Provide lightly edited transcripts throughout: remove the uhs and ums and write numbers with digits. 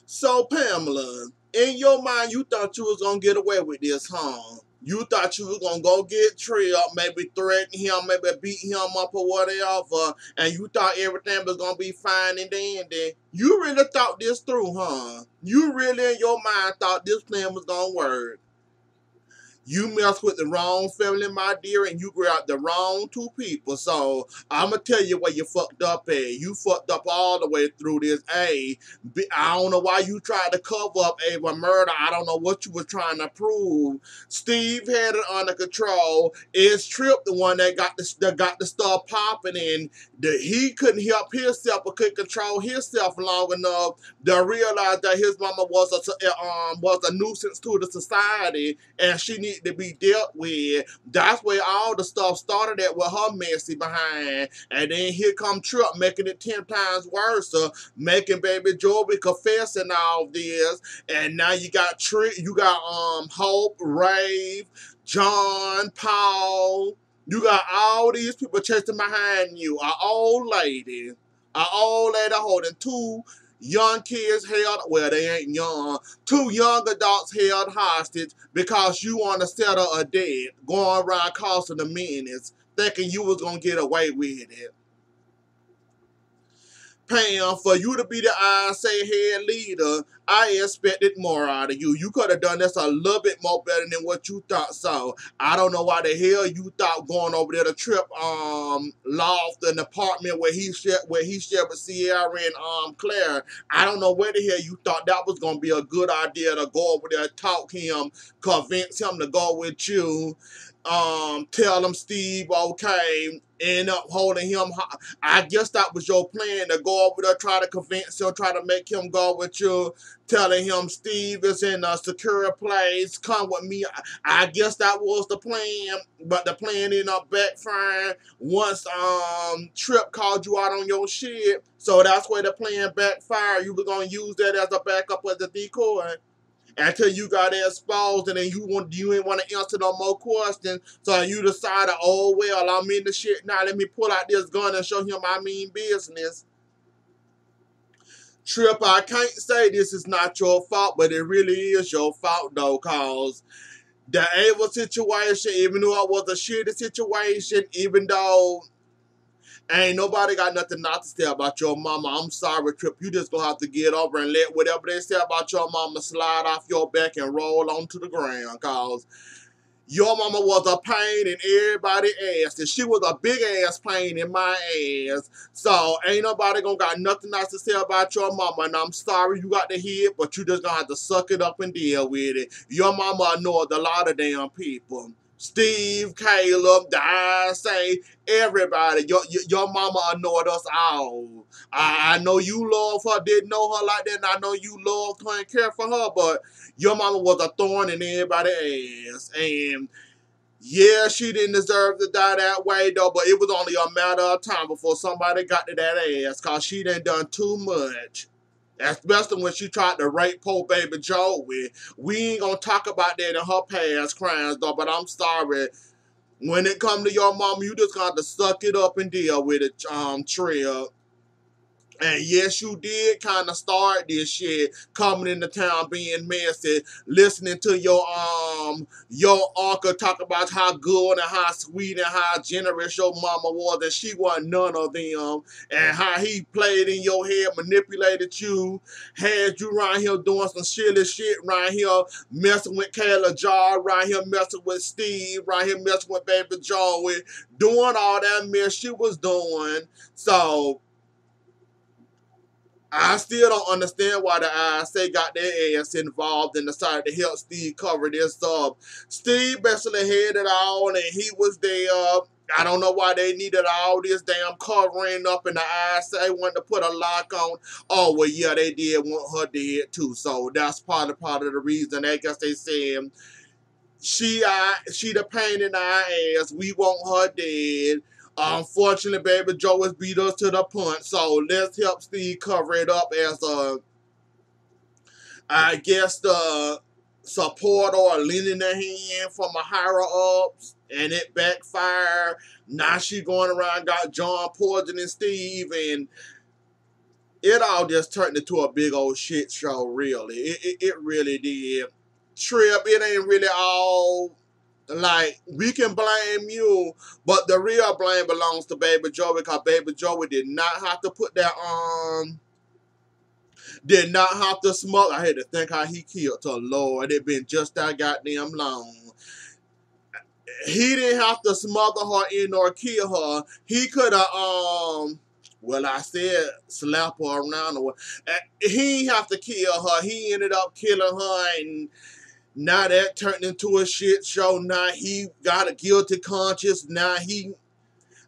So, Pamela, in your mind, you thought you was gonna get away with this, huh? You thought you was gonna go get Trill, maybe threaten him, maybe beat him up or whatever, and you thought everything was gonna be fine and dandy. You really thought this through, huh? You really, in your mind, thought this plan was gonna work. You mess with the wrong family, my dear, and you grabbed the wrong two people. So I'ma tell you where you fucked up at. You fucked up all the way through this. I don't know why you tried to cover up Ava murder. I don't know what you were trying to prove. Steve had it under control. It's Trip the one that got the stuff popping, and he couldn't help himself or couldn't control himself long enough to realize that his mama was a nuisance to the society and she needed to be dealt with. That's where all the stuff started at with her messy behind. And then here come Trip making it 10 times worse, making baby Joey confessing all this. And now you got Hope, Rave, John, Paul. You got all these people chasing behind you. An old lady holding two young kids held, well, they ain't young, two young adults held hostage because you on the set of a dead, going around causing the menace, thinking you was gonna get away with it. Pam, for you to be the I say head leader, I expected more out of you. You could have done this a little bit more better than what you thought. So I don't know why the hell you thought going over there to Trip loft an apartment where he shared with Sierra and Claire. I don't know where the hell you thought that was gonna be a good idea to go over there, talk him, convince him to go with you. Tell him Steve okay, end up holding him. I guess that was your plan, to go over there, try to convince him, try to make him go with you, telling him Steve is in a secure place, come with me. I guess that was the plan, but the plan ended up backfiring once Trip called you out on your shit. So that's where the plan backfired. You were gonna use that as a backup as a decoy until you got exposed, and then you didn't want to answer no more questions. So you decided, oh well, I'm in the shit now. Let me pull out this gun and show him I mean business. Trip, I can't say this is not your fault, but it really is your fault though, cause the Ava situation, even though it was a shitty situation, even though ain't nobody got nothing not to say about your mama. I'm sorry, Trip. You just gonna have to get over and let whatever they say about your mama slide off your back and roll onto the ground. Cause your mama was a pain in everybody's ass. And she was a big ass pain in my ass. So ain't nobody gonna got nothing nice to say about your mama. And I'm sorry you got to hear it, but you just gonna have to suck it up and deal with it. Your mama annoyed a lot of damn people. Steve, Caleb, the I say, everybody. Your mama annoyed us all. I know you love her, didn't know her like that, and I know you loved her and cared for her, but your mama was a thorn in everybody's ass. And yeah, she didn't deserve to die that way, though, but it was only a matter of time before somebody got to that ass, because she done too much. Especially when she tried to rape poor baby Joey. We ain't gonna talk about that in her past crimes, though, but I'm sorry. When it come to your mama, you just got to suck it up and deal with it, Trill. And yes, you did kind of start this shit, coming into town being messy, listening to your uncle talk about how good and how sweet and how generous your mama was, and she wasn't none of them, and how he played in your head, manipulated you, had you around here doing some shitty shit around here, messing with Kayla Jar, around here messing with Steve, around here messing with Baby Joey, doing all that mess she was doing. So I still don't understand why the ISA got their ass involved and decided to help Steve cover this up. Steve basically had it all and he was there. I don't know why they needed all this damn covering up, and the ISA wanted to put a lock on. Oh, well, yeah, they did want her dead too. So that's part of the reason. I guess they said she the pain in our ass. We want her dead. Unfortunately, baby Joe has beat us to the punch. So let's help Steve cover it up as I guess the support or lending a hand from a higher ups, and it backfired. Now she going around got John poisoning Steve, and it all just turned into a big old shit show, really. It really did. Trip, it ain't really all like we can blame you, but the real blame belongs to Baby Joey because Baby Joey did not have to put that did not have to smoke. I had to think how he killed her, Lord. It been just that goddamn long. He didn't have to smother her in or kill her. He could have well, I said slap her around or he didn't have to kill her. He ended up killing her, and now that turned into a shit show. Now he got a guilty conscience. Now he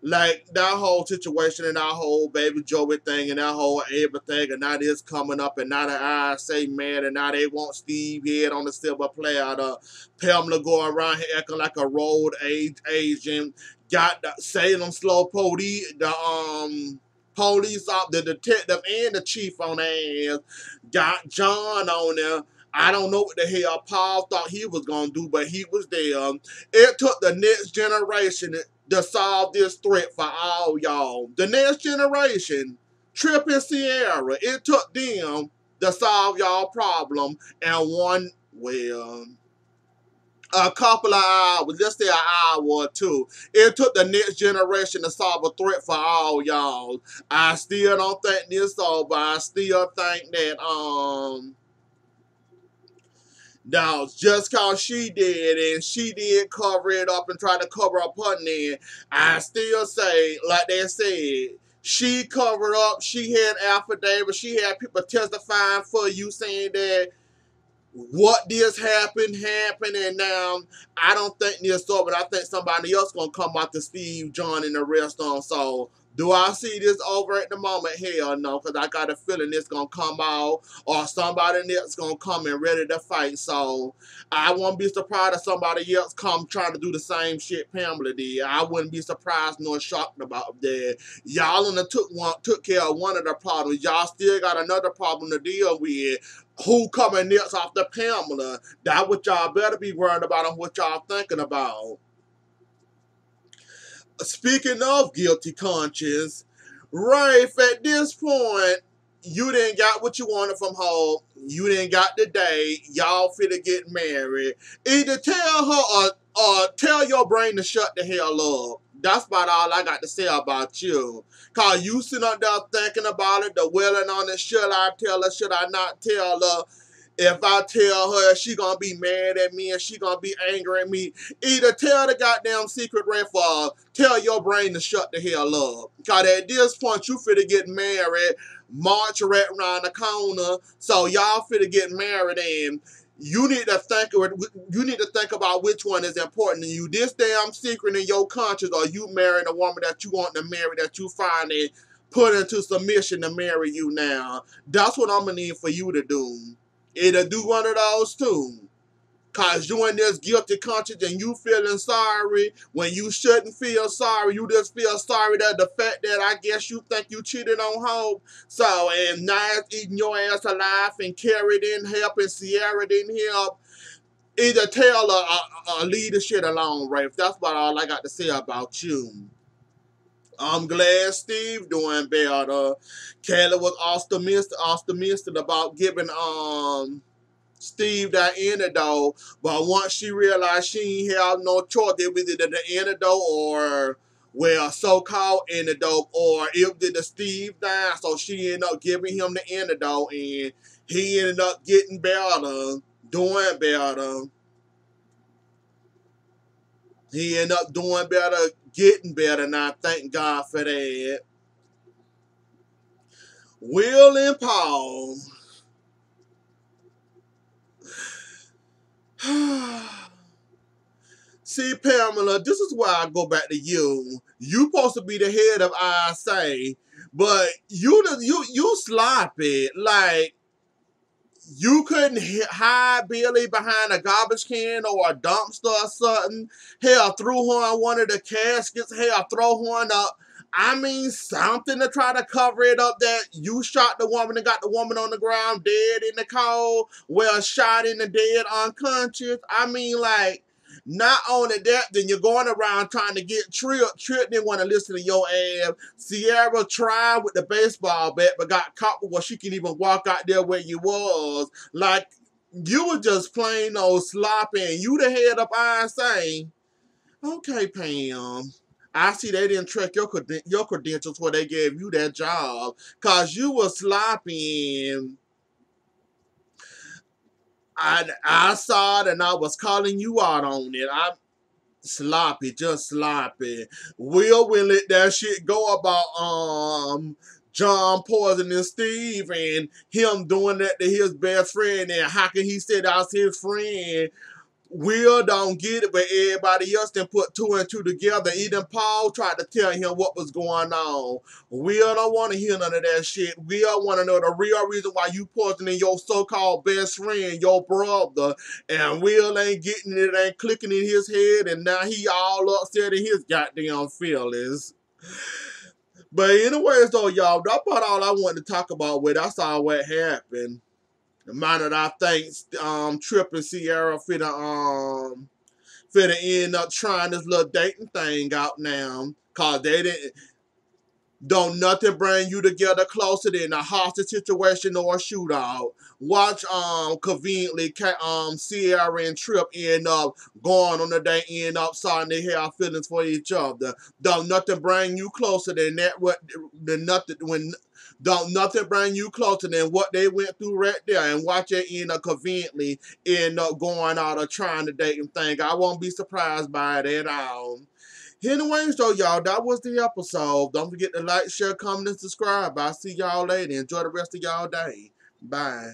like that whole situation and that whole Baby Joey thing and that whole everything, and now this coming up, and now the eyes say man, and now they want Steve head on the silver platter. Pamela going around here acting like a road agent. Got the Salem Slow police, the police op, the detective and the chief on their ass. Got John on there. I don't know what the hell Paul thought he was gonna do, but he was there. It took the next generation to solve this threat for all y'all. The next generation, Trip and Sierra, it took them to solve y'all problem and one, well, a couple of hours, let's say an hour or two. It took the next generation to solve a threat for all y'all. I still don't think this over. I still think that now, just cause she did and she did cover it up and try to cover up her name, I still say, like they said, she covered up, she had affidavits, she had people testifying for you saying that what this happened, and now I don't think this over. I think somebody else gonna come out to Steve, John, and the rest on. So do I see this over at the moment? Hell no, because I got a feeling it's gonna come out or somebody else gonna come and ready to fight. So I won't be surprised if somebody else come trying to do the same shit Pamela did. I wouldn't be surprised nor shocked about that. Y'all only took care of one of the problems. Y'all still got another problem to deal with. Who coming next after Pamela? That's what y'all better be worrying about and what y'all thinking about. Speaking of guilty conscience, Rafe, at this point, you didn't got what you wanted from her. You didn't got the date. Y'all finna get married. Either tell her or tell your brain to shut the hell up. That's about all I got to say about you. Cause you sitting up there thinking about it, the willing on it. Should I tell her? Should I not tell her? If I tell her, she gonna be mad at me and she gonna be angry at me. Either tell the goddamn secret ref or tell your brain to shut the hell up. Cause at this point, you finna get married, March right around the corner. So y'all finna get married, and you need to think about which one is important to you. This damn secret in your conscience, or you marrying a woman that you want to marry, that you finally put into submission to marry you now. That's what I'm gonna need for you to do. Either do one of those two. Cause you in this guilty conscience and you feeling sorry when you shouldn't feel sorry. You just feel sorry that the fact that I guess you think you cheated on Hope. So, and now it's eating your ass alive, and Carrie didn't help and Sierra didn't help. Either tell or leave the shit alone, Rafe. That's about all I got to say about you. I'm glad Steve doing better. Kelly was optimistic about giving Steve that antidote, but once she realized she ain't have no choice, it was either the antidote or, well, so-called antidote, or it did the Steve die, so she ended up giving him the antidote, and he ended up getting better, doing better. He ended up doing better, getting better, and I thank God for that. Will and Paul. See, Pamela, this is why I go back to you. You supposed to be the head of ISA, but you sloppy. Like, you couldn't hide Billy behind a garbage can or a dumpster or something. Hell, threw her in one of the caskets. Hell, throw her in a, I mean, something to try to cover it up that you shot the woman and got the woman on the ground dead in the cold. Well, shot in the dead unconscious. I mean, like, Not only that, then you're going around trying to get Trip. Trip didn't want to listen to your ass. Sierra tried with the baseball bat, but got caught before she can even walk out there where you was. Like, you were just plain old sloppy, and you the head up I saying, okay, Pam. I see they didn't check your credentials where they gave you that job. Because you were sloppy, and I saw it, and I was calling you out on it. I'm sloppy, just sloppy. Will let that shit go about John poisoning Steve and him doing that to his best friend, and how can he say that's his friend? Will don't get it, but everybody else then put two and two together. Even Paul tried to tell him what was going on. Will don't want to hear none of that shit. Will want to know the real reason why you poisoning your so-called best friend, your brother. And Will ain't getting it, ain't clicking in his head, and now he all upset in his goddamn feelings. But anyways, though, y'all, that's about all I wanted to talk about with. That's all what happened. Mind that I think Trip and Sierra finna end up trying this little dating thing out now. Cause they didn't don't nothing bring you together closer than a hostage situation or a shootout. Watch conveniently Sierra and Trip end up going on a date, end up starting to have feelings for each other. Don't nothing bring you closer than that what than nothing when don't nothing bring you closer than what they went through right there, and watch it end up conveniently end up going out or trying to date and thing. I won't be surprised by it at all. Anyways, though, y'all, that was the episode. Don't forget to like, share, comment, and subscribe. I'll see y'all later. Enjoy the rest of y'all day. Bye.